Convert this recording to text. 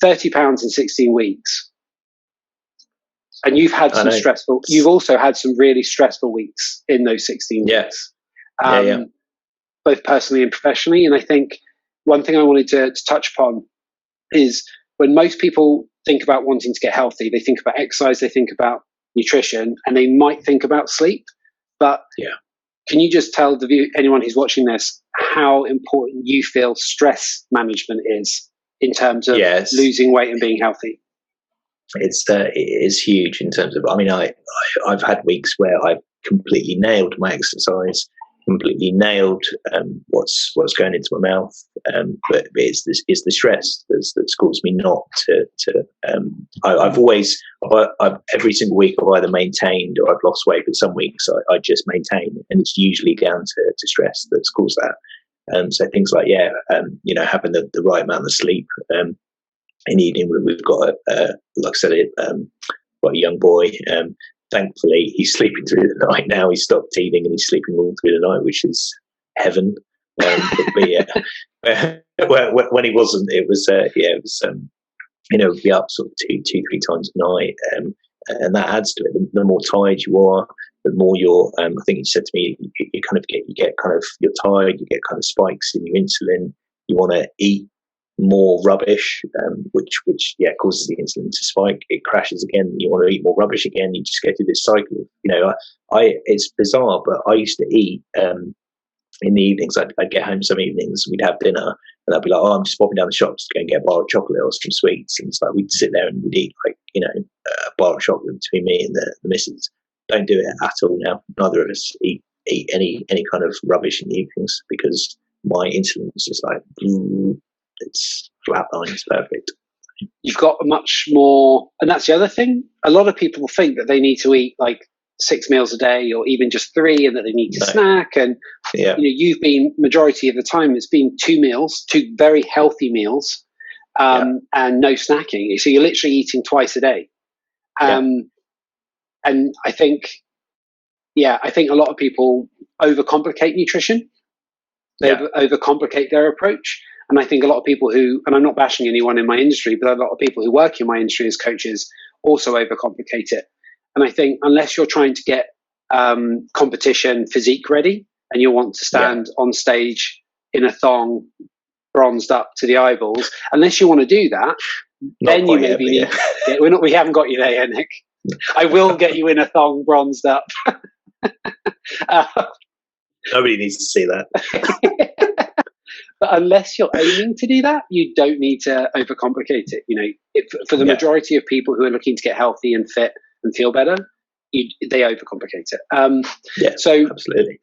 30 pounds in 16 weeks. And you've had you've also had some really stressful weeks in those 16 weeks, both personally and professionally. And I think one thing I wanted to touch upon is when most people think about wanting to get healthy, they think about exercise, they think about nutrition, and they might think about sleep. But can you just tell anyone who's watching this how important you feel stress management is in terms of losing weight and being healthy? It is huge in terms of, I mean, I've had weeks where I've completely nailed my exercise, completely nailed what's going into my mouth, but it's the stress that's caused me not to. I've always, every single week I've either maintained or I've lost weight, but some weeks I just maintain, and it's usually down to stress that's caused that. So things like having the right amount of sleep. In the evening, we've got like I said, got a young boy. Thankfully, he's sleeping through the night now. He's stopped teething and he's sleeping all through the night, which is heaven. When he wasn't, it was be up sort of 2-3 times a night, and that adds to it. The more tired you are, the more you're. I think you said to me, you're tired. You get kind of spikes in your insulin. You want to eat more rubbish, which causes the insulin to spike. It crashes again. You want to eat more rubbish again. You just go through this cycle. It's bizarre, but I used to eat in the evenings. I'd get home some evenings, we'd have dinner, and I'd be like, "Oh, I'm just popping down the shop to go and get a bar of chocolate or some sweets." And it's like we'd sit there and we'd eat a bar of chocolate between me and the missus. Don't do it at all now. Neither of us eat any kind of rubbish in the evenings because my insulin is just like. It's flatline. It's perfect. You've got a much more, and that's the other thing. A lot of people think that they need to eat like 6 meals a day, or even just 3, and that they need to snack. And you've been majority of the time it's been 2 meals, 2 very healthy meals, and no snacking. So you're literally eating twice a day. And I think a lot of people overcomplicate nutrition. They overcomplicate their approach. And I think a lot of people and I'm not bashing anyone in my industry, but a lot of people who work in my industry as coaches also overcomplicate it. And I think unless you're trying to get competition physique ready and you want to stand on stage in a thong, bronzed up to the eyeballs, unless you want to do that, then you maybe need. We haven't got you there yet, Nick. I will get you in a thong, bronzed up. Nobody needs to see that. But unless you're aiming to do that, you don't need to overcomplicate it. For the majority of people who are looking to get healthy and fit and feel better, they overcomplicate it. So absolutely.